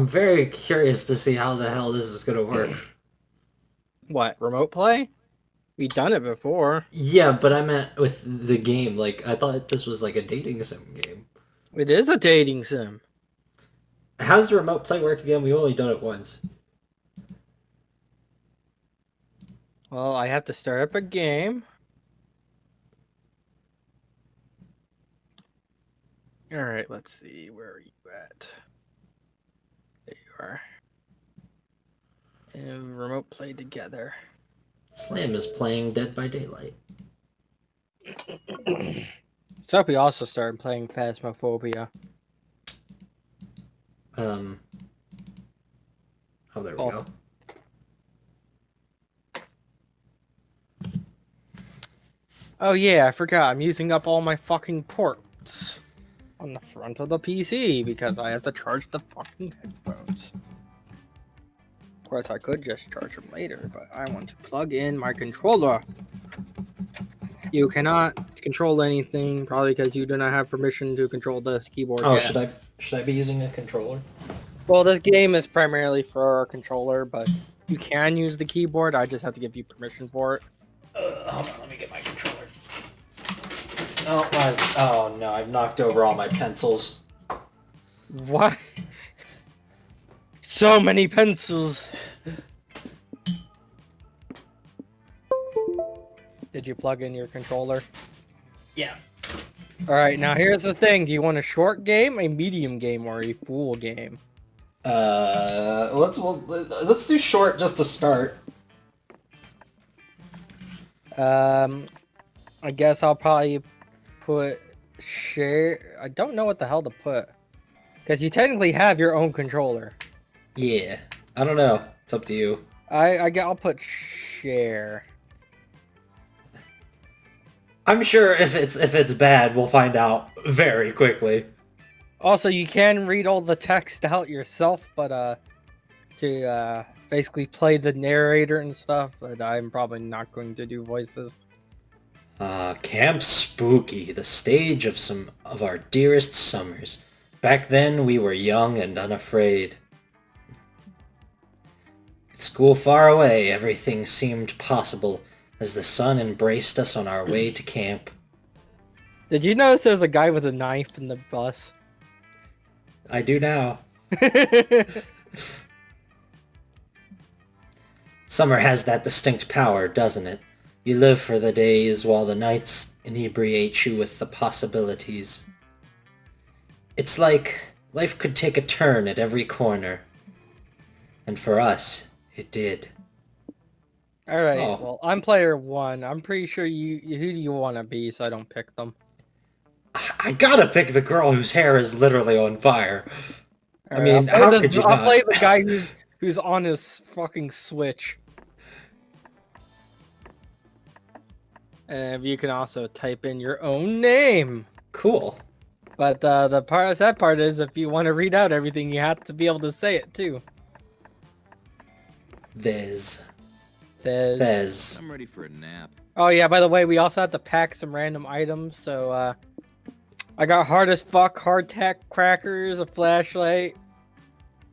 I'm very curious to see how the hell this is gonna work. What, remote play? We've done it before. Yeah, but I meant with the game. Like, I thought this was like a dating sim game. It is a dating sim. How does remote play work again? We've only done it once. Well, I have to start up a game. Alright, let's see. Where are you at? There you are. And remote play together. Slam is playing Dead by Daylight. So we also started playing Phasmophobia. Oh, there we go. Oh yeah, I forgot. I'm using up all my fucking ports on the front of the PC because I have to charge the fucking headphones. Of course, I could just charge them later, but I want to plug in my controller. You cannot control anything, probably because you do not have permission to control this keyboard. Oh, yet. should I be using a controller? Well, this game is primarily for a controller, but you can use the keyboard. I just have to give you permission for it. Hold on, let me get my controller. Oh no, I've knocked over all my pencils. What? So many pencils. Did you plug in your controller? Yeah. Alright, now here's the thing. Do you want a short game, a medium game, or a full game? Let's do short just to start. I guess I'll probably put share. I don't know what the hell to put. Because you technically have your own controller. Yeah. I don't know. It's up to you. I'll put share. I'm sure if it's bad, we'll find out very quickly. Also, you can read all the text out yourself, but to basically play the narrator and stuff, but I'm probably not going to do voices. Camp Spooky, the stage of some of our dearest summers. Back then, we were young and unafraid. With school far away, everything seemed possible as the sun embraced us on our way to camp. Did you notice there's a guy with a knife in the bus? I do now. Summer has that distinct power, doesn't it? You live for the days while the nights inebriate you with the possibilities. It's like life could take a turn at every corner. And for us, it did. Alright, well, I'm player 1. I'm pretty sure who do you want to be so I don't pick them? I gotta pick the girl whose hair is literally on fire. All I mean, how could you not? I'll play the guy who's on his fucking Switch. And you can also type in your own name. Cool. But the sad part is, if you want to read out everything, you have to be able to say it too. Thez. I'm ready for a nap. Oh yeah, by the way, we also have to pack some random items. So I got hard as fuck hardtack crackers, a flashlight,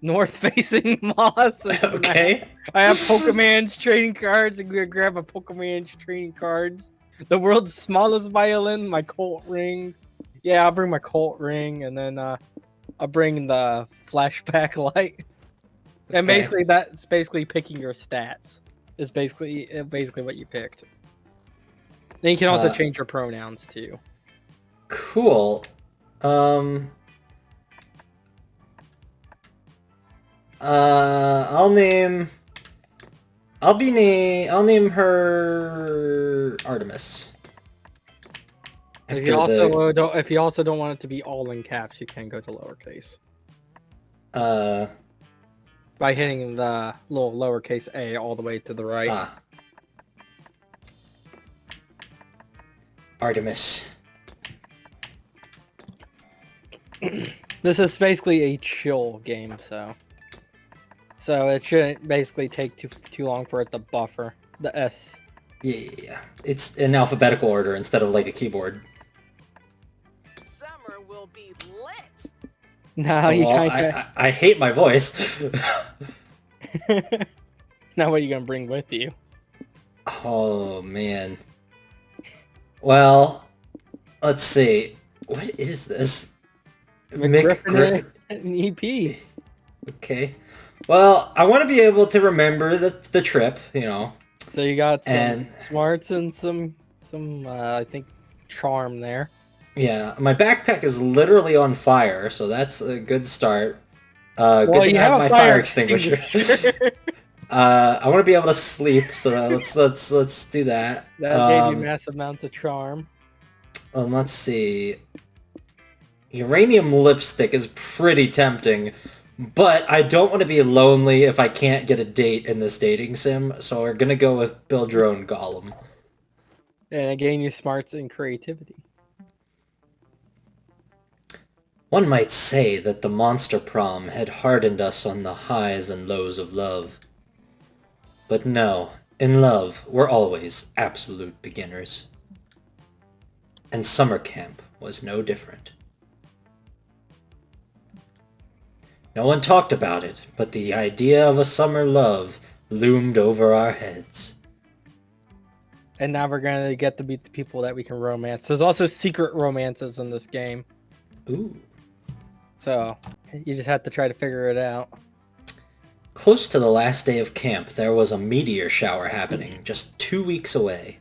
north-facing moss. Okay. I have Pokemon's trading cards. I'm gonna grab a Pokemon's trading cards. The world's smallest violin, my Colt ring. Yeah, I'll bring my Colt ring, and then I'll bring the flashback light. And basically, that's basically picking your stats. Is basically what you picked. Then you can also change your pronouns too. Cool. I'll name her Artemis. If you also don't want it to be all in caps, you can go to lowercase. By hitting the little lowercase a all the way to the right. Artemis. This is basically a chill game, so it shouldn't basically take too long for it to buffer the S. Yeah, it's in alphabetical order instead of like a keyboard. Summer will be lit. No, Oh, you well, can't. I hate my voice. Now what are you gonna bring with you? Oh, man. Well, let's see. What is this? Mick Griffin. An EP. Okay. Well, I want to be able to remember the trip, you know. So you got some And smarts and some I think charm there. yeah, my backpack is literally on fire, so that's a good start. Good Well, to you have have my a fire extinguisher. I want to be able to sleep, so let's do that. That gave you massive amounts of charm. Let's see. Uranium lipstick is pretty tempting, but I don't want to be lonely if I can't get a date in this dating sim, so we're gonna go with build your own golem. And it gave you smarts and creativity. One might say that the Monster Prom had hardened us on the highs and lows of love. But no, in love, we're always absolute beginners. And summer camp was no different. No one talked about it, but the idea of a summer love loomed over our heads. And now we're gonna get to meet the people that we can romance. There's also secret romances in this game. Ooh. So, you just have to try to figure it out. Close to the last day of camp, there was a meteor shower happening, just 2 weeks away.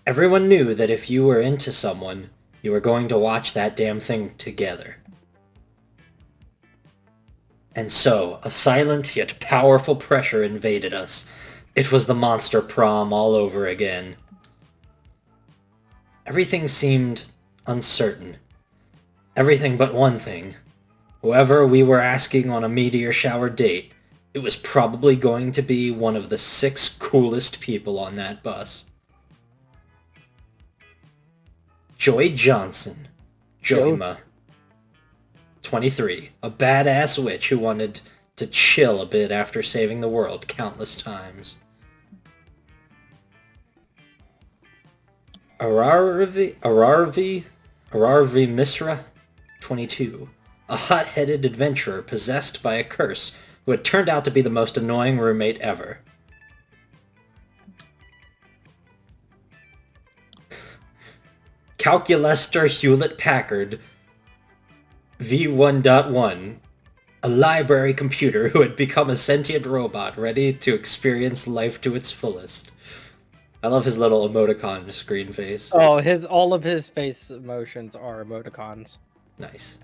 Everyone knew that if you were into someone, you were going to watch that damn thing together. And so, a silent yet powerful pressure invaded us. It was the Monster Prom all over again. Everything seemed uncertain. Everything but one thing. Whoever we were asking on a meteor shower date, it was probably going to be one of the 6 coolest people on that bus. Joy Johnson. Joyma. 23. A badass witch who wanted to chill a bit after saving the world countless times. Aaravi Misra. 22. A hot-headed adventurer possessed by a curse who had turned out to be the most annoying roommate ever. Calculester Hewlett-Packard V1.1. A library computer who had become a sentient robot ready to experience life to its fullest. I love his little emoticon screen face. Oh, all of his face emotions are emoticons. Nice.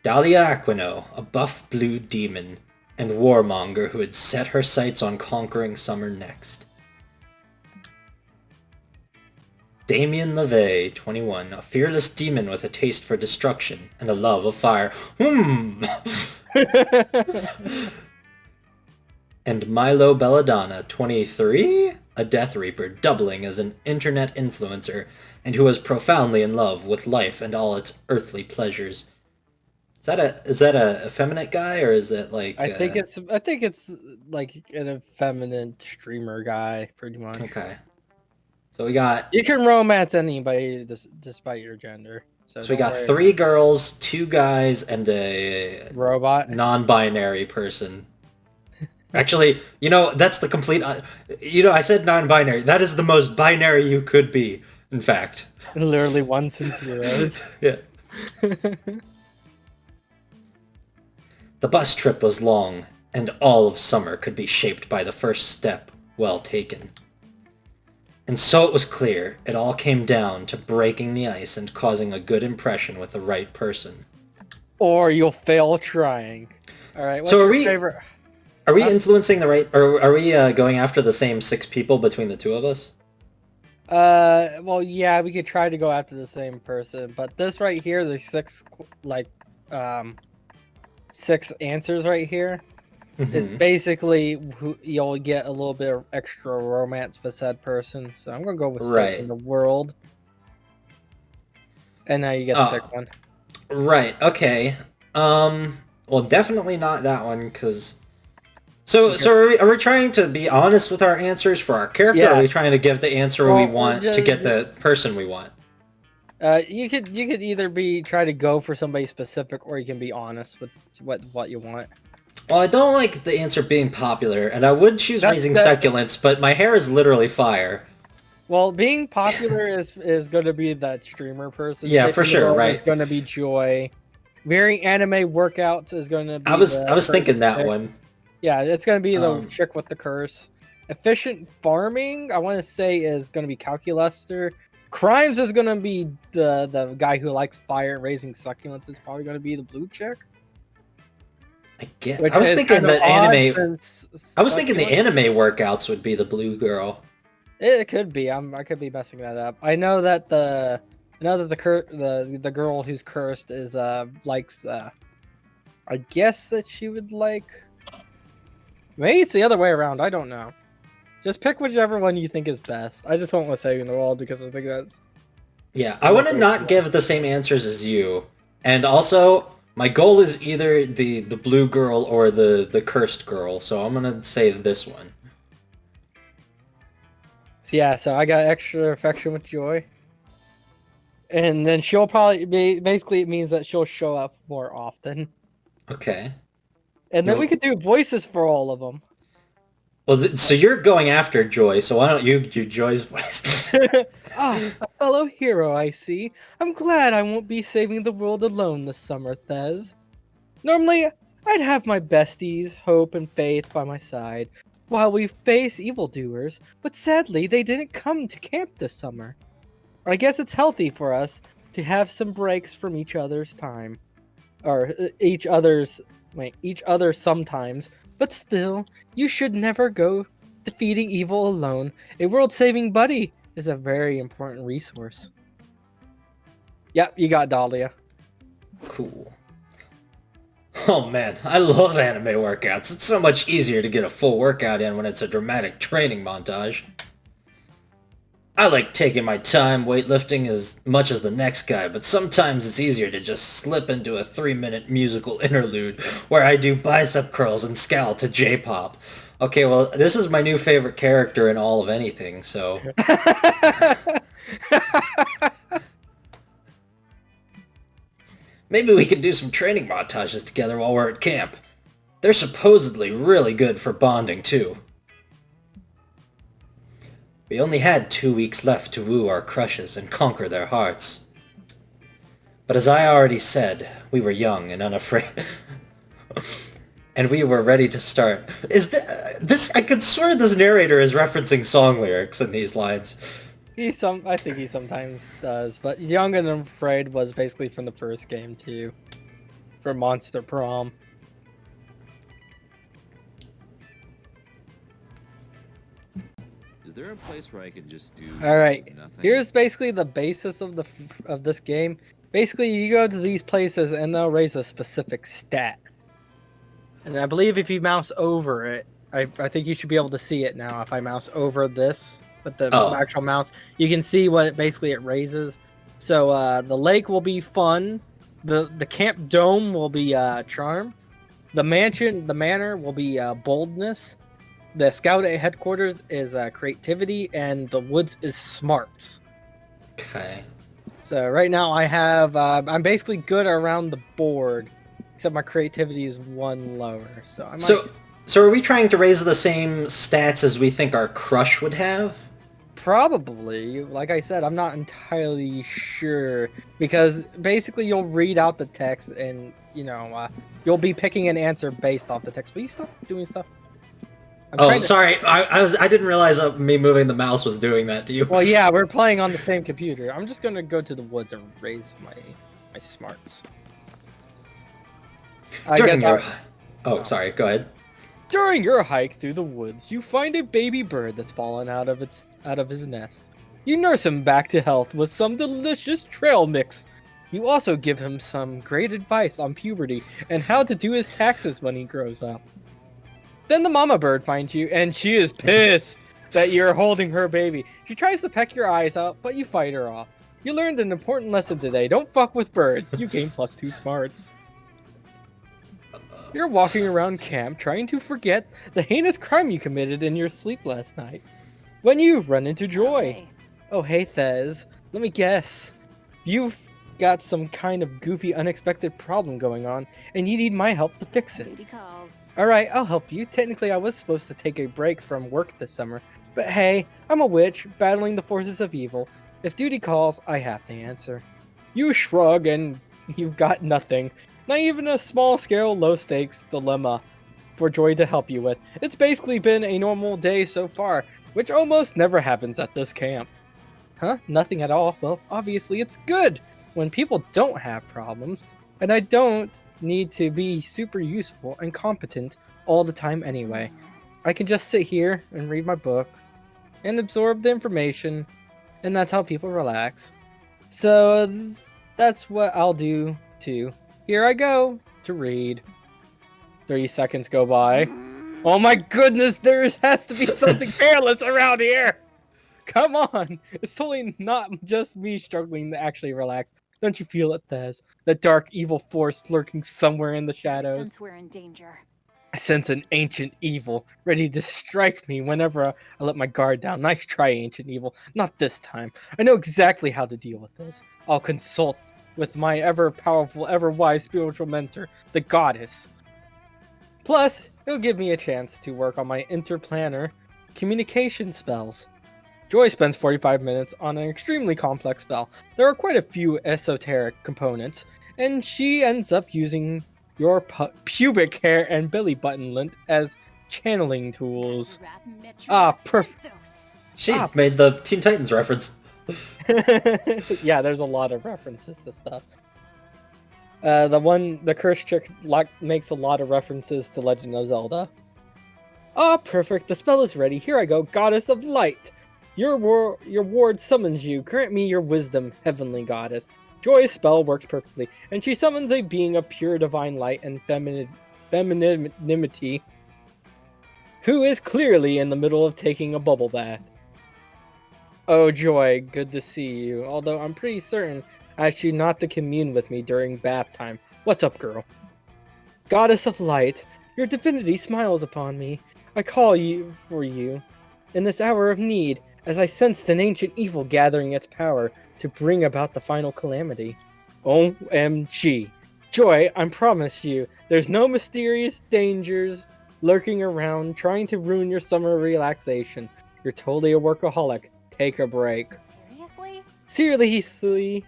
Dahlia Aquino, a buff blue demon and warmonger who had set her sights on conquering summer next. Damien LaVey, 21, a fearless demon with a taste for destruction and a love of fire. And Milo Belladonna, 23, a Death Reaper doubling as an internet influencer and who was profoundly in love with life and all its earthly pleasures. Is that a effeminate guy, or is it like? I think it's like an effeminate streamer guy, pretty much. Okay. So we got. You can romance anybody despite your gender. So we got 3 girls, 2 guys, and a robot, non-binary person. Actually, that's the complete. I said non-binary. That is the most binary you could be. In fact. Literally 1s and 0s. Yeah. The bus trip was long, and all of summer could be shaped by the first step well taken. And so it was clear, it all came down to breaking the ice and causing a good impression with the right person. Or you'll fail trying. Alright, so favorite? Are we influencing the right, or are we going after the same 6 people between the 2 of us? Well, yeah, we could try to go after the same person, but this right here, the 6, 6 answers right here, is basically you'll get a little bit of extra romance for said person. So I'm gonna go with saving the world. And now you get to pick one. Right. Okay. Well, definitely not that one, because. So are we trying to be honest with our answers for our character, or are we trying to give the answer we want to get the person we want? You could either try to go for somebody specific, or you can be honest with what you want. Well, I don't like the answer being popular, and I would choose raising succulents, but my hair is literally fire. Well, being popular is going to be that streamer person. Yeah, for sure, right? It's going to be Joy. Very anime workouts is going to be. I was thinking that one. Yeah, it's going to be the chick with the curse. Efficient farming, I want to say, is going to be Calculester. Crimes is going to be the guy who likes fire. Raising succulents is probably going to be the blue chick. I was thinking the anime. I was thinking the anime workouts would be the blue girl. It could be. I could be messing that up. I know that the girl who's cursed is likes. I guess that she would like. Maybe it's the other way around. I don't know. Just pick whichever one you think is best. I just won't with saving the world because I think that's. Yeah, I want to not give the same answers as you, and also. My goal is either the blue girl or the cursed girl, so I'm gonna say this one. So yeah, so I got extra affection with Joy. And then she'll probably be, basically it means that she'll show up more often. Okay. And then we could do voices for all of them. Well, so you're going after Joy, so why don't you do Joy's voice? A fellow hero, I see. I'm glad I won't be saving the world alone this summer, Thez. Normally, I'd have my besties, Hope and Faith, by my side, while we face evildoers, but sadly, they didn't come to camp this summer. I guess it's healthy for us to have some breaks from each other's time. Or each other sometimes. But still, you should never go defeating evil alone. A world-saving buddy is a very important resource. Yep, you got Dahlia. Cool. Oh man, I love anime workouts. It's so much easier to get a full workout in when it's a dramatic training montage. I like taking my time weightlifting as much as the next guy, but sometimes it's easier to just slip into a 3-minute musical interlude where I do bicep curls and scowl to J-pop. Okay, well, this is my new favorite character in all of anything, so... Maybe we can do some training montages together while we're at camp. They're supposedly really good for bonding, too. We only had 2 weeks left to woo our crushes and conquer their hearts. But as I already said, we were young and unafraid. And we were ready to start. Is this? I could swear this narrator is referencing song lyrics in these lines. I think he sometimes does, but Young and Unafraid was basically from the first game too. For Monster Prom. Is there a place where I can just do Alright, nothing? here's basically the basis of this game. Basically, you go to these places and they'll raise a specific stat. And I believe if you mouse over it, I think you should be able to see it now. If I mouse over this with the actual mouse, you can see what basically it raises. So the lake will be fun. The camp dome will be charm. The manor will be boldness. The scout at headquarters is creativity, and the woods is smarts. Okay. So right now I have I'm basically good around the board, except my creativity is 1 lower. So I might... So are we trying to raise the same stats as we think our crush would have? Probably. Like I said, I'm not entirely sure, because basically you'll read out the text and you'll be picking an answer based off the text. Will you stop doing stuff? Sorry. I didn't realize me moving the mouse was doing that to you. Well, yeah, we're playing on the same computer. I'm just gonna go to the woods and raise my smarts. Sorry. Go ahead. During your hike through the woods, you find a baby bird that's fallen out of his nest. You nurse him back to health with some delicious trail mix. You also give him some great advice on puberty and how to do his taxes when he grows up. Then the mama bird finds you, and she is pissed that you're holding her baby. She tries to peck your eyes out, but you fight her off. You learned an important lesson today. Don't fuck with birds. You gain +2 smarts. You're walking around camp trying to forget the heinous crime you committed in your sleep last night. When you run into Joy. Oh, hey, Thez. Let me guess. You've got some kind of goofy, unexpected problem going on, and you need my help to fix it. Duty calls. Alright, I'll help you. Technically, I was supposed to take a break from work this summer, but hey, I'm a witch, battling the forces of evil. If duty calls, I have to answer. You shrug, and you've got nothing. Not even a small-scale, low-stakes dilemma for Joy to help you with. It's basically been a normal day so far, which almost never happens at this camp. Huh? Nothing at all? Well, obviously it's good when people don't have problems, and I don't need to be super useful and competent all the time anyway. I can just sit here and read my book and absorb the information, and that's how people relax. So that's what I'll do too. Here I go to read. 30 seconds go by. Oh my goodness, there has to be something careless around here! Come on! It's totally not just me struggling to actually relax. Don't you feel it, Thez? The dark, evil force lurking somewhere in the shadows. Since we're in danger. I sense an ancient evil, ready to strike me whenever I let my guard down. Nice try, ancient evil. Not this time. I know exactly how to deal with this. I'll consult with my ever-powerful, ever-wise spiritual mentor, the goddess. Plus, it'll give me a chance to work on my interplanar communication spells. Joy spends 45 minutes on an extremely complex spell. There are quite a few esoteric components, and she ends up using your pubic hair and belly button lint as channeling tools. Perfect. She made the Teen Titans reference. Yeah, there's a lot of references to stuff. The cursed chick makes a lot of references to Legend of Zelda. Perfect. The spell is ready. Here I go, Goddess of Light. Your ward summons you. Grant me your wisdom, heavenly goddess. Joy's spell works perfectly, and she summons a being of pure divine light and femininity, who is clearly in the middle of taking a bubble bath. Oh, Joy, good to see you. Although I'm pretty certain I asked you not to commune with me during bath time. What's up, girl? Goddess of Light, your divinity smiles upon me. I call you for you in this hour of need, as I sensed an ancient evil gathering its power to bring about the final calamity. OMG. Joy, I promise you, there's no mysterious dangers lurking around trying to ruin your summer relaxation. You're totally a workaholic. Take a break. Seriously?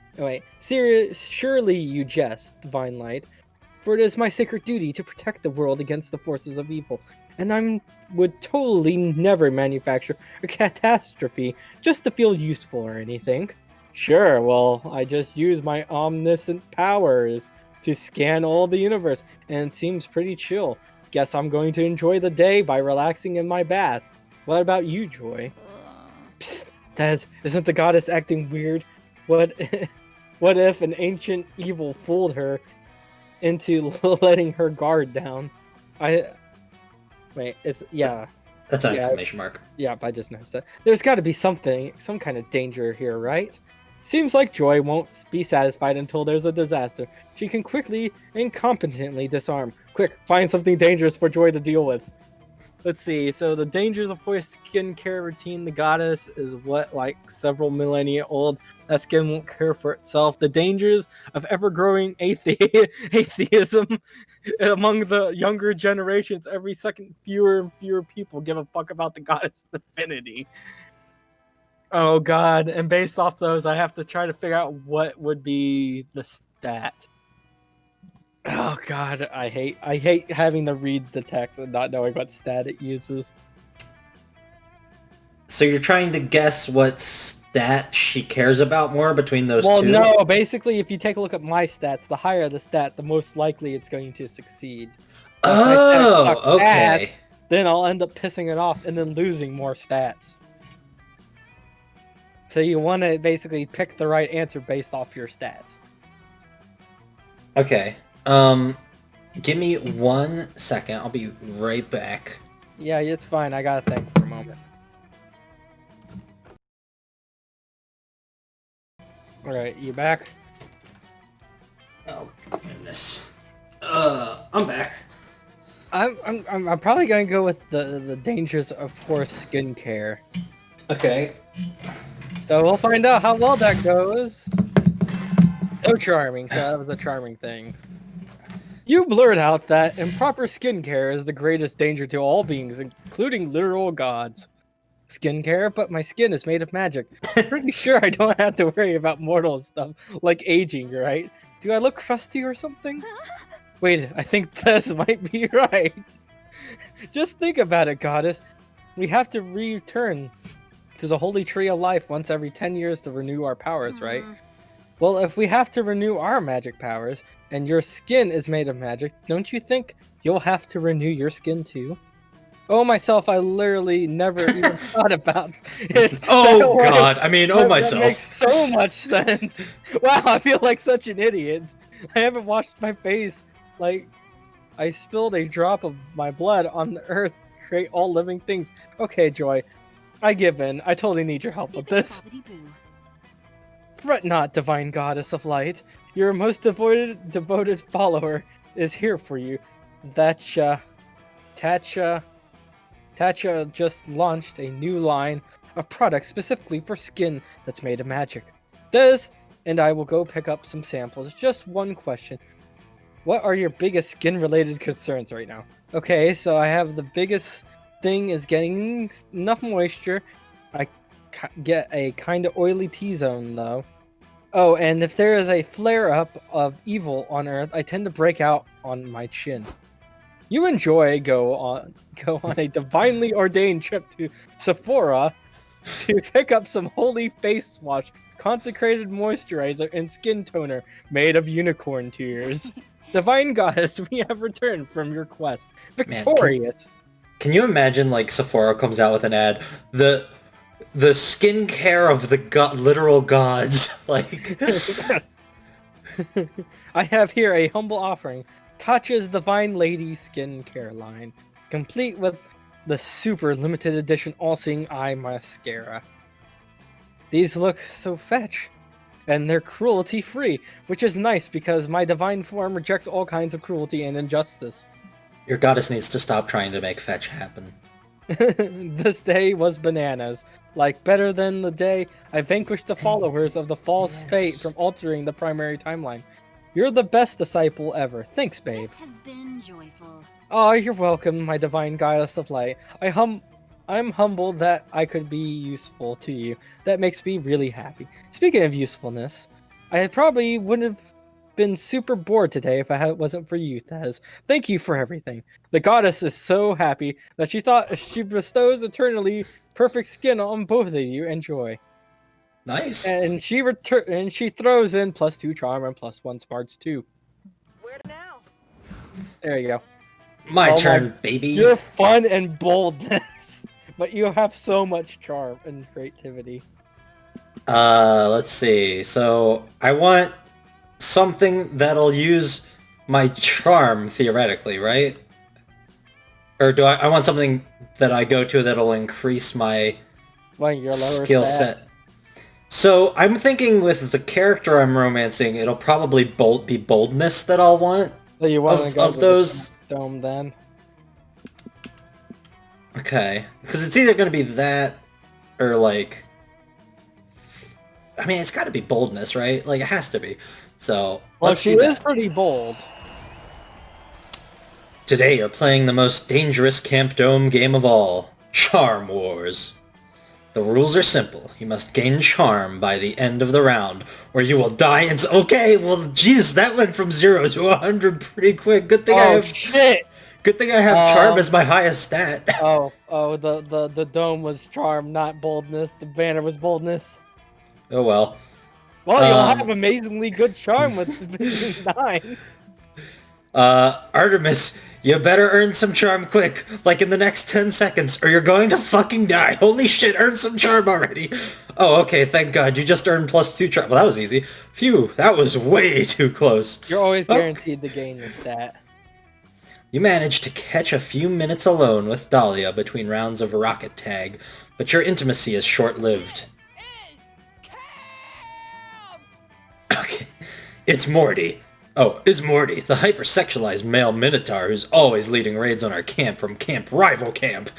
Surely you jest, Divine Light, for it is my sacred duty to protect the world against the forces of evil, and I would totally never manufacture a catastrophe just to feel useful or anything. Sure, well, I just use my omniscient powers to scan all the universe, and it seems pretty chill. Guess I'm going to enjoy the day by relaxing in my bath. What about you, Joy? Psst, Tez, isn't the goddess acting weird? What if an ancient evil fooled her into letting her guard down? That's an exclamation mark. Yeah, I just noticed that. There's got to be some kind of danger here, right? Seems like Joy won't be satisfied until there's a disaster. She can quickly and competently disarm. Quick, find something dangerous for Joy to deal with. Let's see, so the dangers of her skincare routine, the goddess is like several millennia old. That skin won't care for itself. The dangers of ever-growing atheism among the younger generations. Every second, fewer and fewer people give a fuck about the goddess divinity. Oh god, and based off those, I have to try to figure out what would be the stat. Oh god, I hate having to read the text and not knowing what stat it uses. So you're trying to guess what stat she cares about more between those two? Well, no, basically if you take a look at my stats, the higher the stat, the most likely it's going to succeed. Oh, okay. Then I'll end up pissing it off and then losing more stats. So you want to basically pick the right answer based off your stats. Okay. Give me 1 second. I'll be right back. Yeah, it's fine. I gotta think for a moment. Alright, you back? Oh, goodness. I'm back. I'm probably gonna go with the dangers of poor skincare. Okay. So we'll find out how well that goes. So charming. So that was a charming thing. You blurt out that improper skincare is the greatest danger to all beings, including literal gods. Skincare? But my skin is made of magic. Pretty sure I don't have to worry about mortal stuff like aging, right? Do I look crusty or something? Wait, I think this might be right. Just think about it, goddess. We have to return to the Holy Tree of Life once every 10 years to renew our powers, right? Well, if we have to renew our magic powers, and your skin is made of magic, don't you think you'll have to renew your skin too? Oh, myself, I literally never even thought about it. Oh, God. I mean, oh, myself. That makes so much sense. Wow, I feel like such an idiot. I haven't washed my face. Like, I spilled a drop of my blood on the earth to create all living things. Okay, Joy. I give in. I totally need your help with this. Fret not, divine goddess of light. Your most devoted follower is here for you. Tatcha just launched a new line of products specifically for skin that's made of magic. Des and I will go pick up some samples. Just one question. What are your biggest skin-related concerns right now? Okay, so I have the biggest thing is getting enough moisture. I get a kind of oily T-zone though. Oh, and if there is a flare-up of evil on Earth, I tend to break out on my chin. You enjoy go on a divinely ordained trip to Sephora to pick up some holy face wash, consecrated moisturizer, and skin toner made of unicorn tears. Divine goddess, we have returned from your quest, victorious. Man, can you imagine, like, Sephora comes out with an ad, the skincare of the literal gods, like... I have here a humble offering. Tatcha's Divine Lady skincare line, complete with the super limited edition all-seeing eye mascara. These look so fetch, and they're cruelty-free, which is nice because my divine form rejects all kinds of cruelty and injustice. Your goddess needs to stop trying to make fetch happen. This day was bananas. Like, better than the day I vanquished the followers of the false fate from altering the primary timeline. You're the best disciple ever. Thanks, babe. This has been joyful. Oh, you're welcome, my divine goddess of light. I'm humbled that I could be useful to you. That makes me really happy. Speaking of usefulness, I probably wouldn't have been super bored today if it wasn't for you, Thez. Thank you for everything. The goddess is so happy that she thought she bestows eternally perfect skin on both of you. Enjoy. Nice. And she throws in +2 charm and +1 smarts too. Where now? There you go. My turn, baby. You're fun and boldness, but you have so much charm and creativity. Let's see. So I want something that'll use my charm theoretically, right? Or do I want something that I go to that'll increase my skill set? So I'm thinking with the character I'm romancing, it'll probably be boldness that I'll want. So you want to go of those dome then? Okay, because it's either going to be that or like, I mean, it's got to be boldness, right? Like it has to be. So well, she is pretty bold. Today you're playing the most dangerous Camp Dome game of all, Charm Wars. The rules are simple. You must gain charm by the end of the round, or you will die. Okay, well, jeez, that went from 0 to 100 pretty quick. Good thing I have shit. Good thing I have charm as my highest stat. The dome was charm, not boldness. The banner was boldness. Oh well. Well, you'll have amazingly good charm with 9. Artemis, you better earn some charm quick, like in the next 10 seconds, or you're going to fucking die. Holy shit, earn some charm already. Oh, okay, thank God, you just earned +2 charm. Well, that was easy. Phew, that was way too close. You're always guaranteed to gain the stat. You managed to catch a few minutes alone with Dahlia between rounds of rocket tag, but your intimacy is short-lived. Okay, it's Morty. Oh, is Morty, the hypersexualized male minotaur who's always leading raids on our camp from Camp Rival Camp.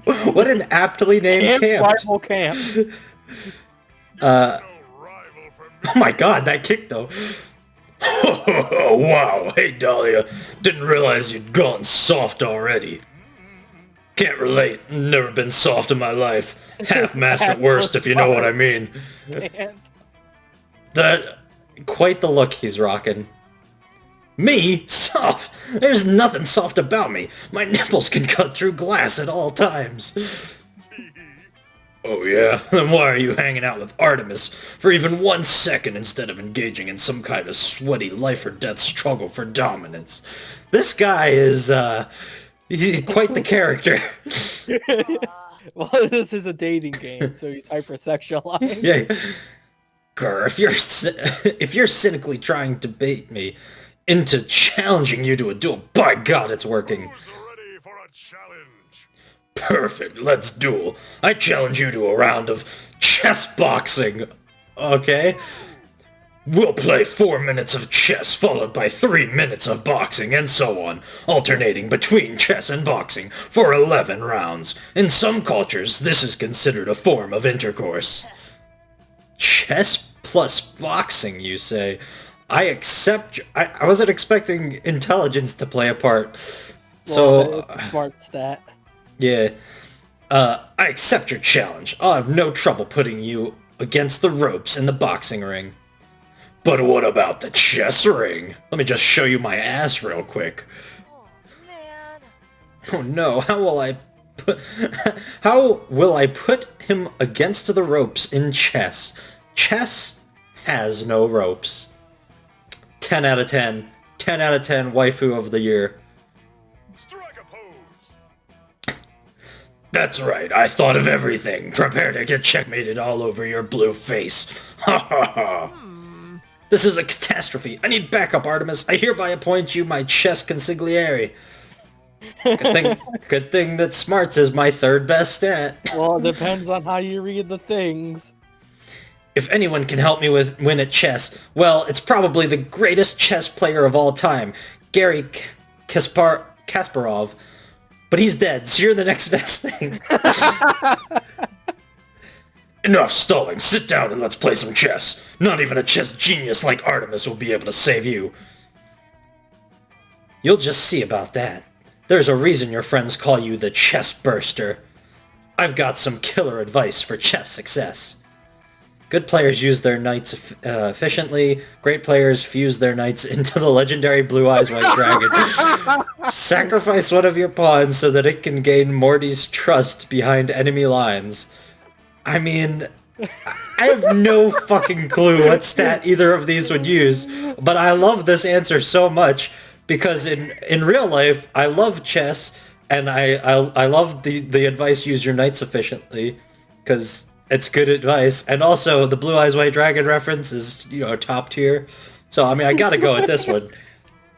What an aptly named camp. Rival Camp. No rival for Oh my god, that kick though. Wow, hey Dahlia, didn't realize you'd gone soft already. Can't relate, never been soft in my life. Half-mast at worst, if you know what I mean. Man. That, quite the look he's rocking. Me? Soft? There's nothing soft about me. My nipples can cut through glass at all times. Oh yeah? Then why are you hanging out with Artemis for even 1 second instead of engaging in some kind of sweaty life-or-death struggle for dominance? This guy is, he's quite the character. Well, this is a dating game, so he's hypersexualized. Yeah. Grr, if you're cynically trying to bait me into challenging you to a duel, by God, it's working. Who's ready for a challenge? Perfect, let's duel. I challenge you to a round of chess boxing. Okay? We'll play 4 minutes of chess followed by 3 minutes of boxing and so on, alternating between chess and boxing for 11 rounds. In some cultures, this is considered a form of intercourse. Chess plus boxing, you say? I accept... I wasn't expecting intelligence to play a part. So... Well, it's a smart stat. Yeah. I accept your challenge. I'll have no trouble putting you against the ropes in the boxing ring. But what about the chess ring? Let me just show you my ass real quick. Oh, man. Oh no, how will I put him against the ropes in chess? Chess has no ropes. 10 out of 10. 10 out of 10 waifu of the year. Strike a pose. That's right, I thought of everything. Prepare to get checkmated all over your blue face. Ha ha ha. This is a catastrophe. I need backup, Artemis. I hereby appoint you my chess consigliere. Good thing that smarts is my third best stat. Well, it depends on how you read the things. If anyone can help me win at chess, well, it's probably the greatest chess player of all time, Garry Kasparov. But he's dead, so you're the next best thing. Enough stalling. Sit down and let's play some chess. Not even a chess genius like Artemis will be able to save you. You'll just see about that. There's a reason your friends call you the chess burster. I've got some killer advice for chess success. Good players use their knights efficiently. Great players fuse their knights into the legendary Blue Eyes White Dragon. Sacrifice one of your pawns so that it can gain Morty's trust behind enemy lines. I mean, I have no fucking clue what stat either of these would use, but I love this answer so much because in real life, I love chess, and I love the advice, use your knights efficiently, because it's good advice, and also the Blue Eyes White Dragon reference is, top tier, so I mean, I gotta go with this one.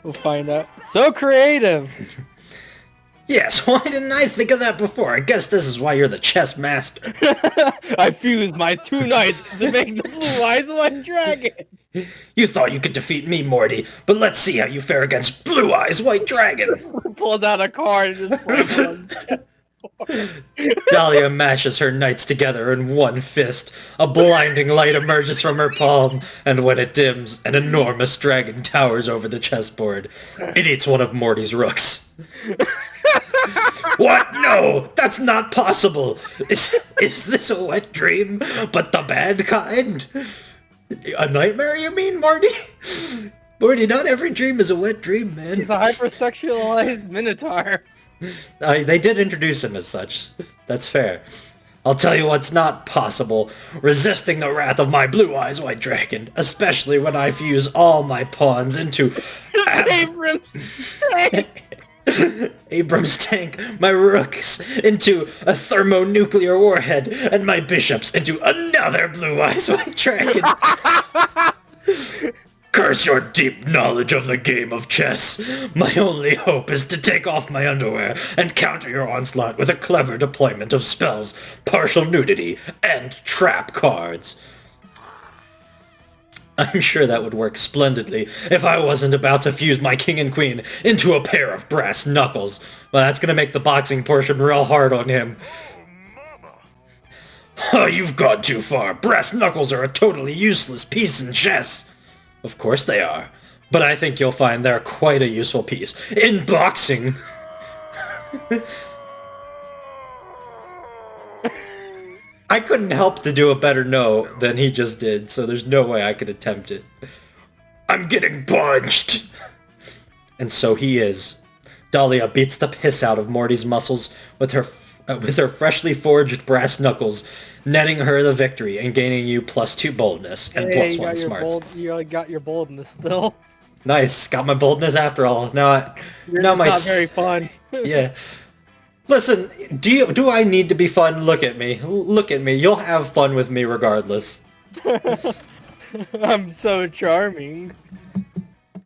We'll find out. So creative! Yes, why didn't I think of that before? I guess this is why you're the chess master. I fused my 2 knights to make the Blue Eyes White Dragon! You thought you could defeat me, Morty, but let's see how you fare against Blue Eyes White Dragon. Pulls out a card and just slams it on the chessboard. Dahlia mashes her knights together in one fist. A blinding light emerges from her palm, and when it dims, an enormous dragon towers over the chessboard. It eats one of Morty's rooks. What? No! That's not possible! Is this a wet dream? But the bad kind? A nightmare, you mean, Morty? Morty, not every dream is a wet dream, man. He's a hypersexualized minotaur. They did introduce him as such. That's fair. I'll tell you what's not possible. Resisting the wrath of my Blue Eyes White Dragon, especially when I fuse all my pawns into... Abrams tank, my rooks into a thermonuclear warhead, and my bishops into another Blue Eyes White Dragon. Curse your deep knowledge of the game of chess. My only hope is to take off my underwear and counter your onslaught with a clever deployment of spells, partial nudity, and trap cards. I'm sure that would work splendidly if I wasn't about to fuse my king and queen into a pair of brass knuckles. Well, that's gonna make the boxing portion real hard on him. Oh, you've gone too far. Brass knuckles are a totally useless piece in chess. Of course they are. But I think you'll find they're quite a useful piece in boxing. I couldn't help to do a better no than he just did, so there's no way I could attempt it. I'm getting punched! And so he is. Dahlia beats the piss out of Morty's muscles with her freshly forged brass knuckles, netting her the victory and gaining you +2 boldness and +1 smarts. You got your boldness still. Nice, got my boldness after all. Now Not very fun. Yeah. Listen, do I need to be fun? Look at me. Look at me. You'll have fun with me regardless. I'm so charming.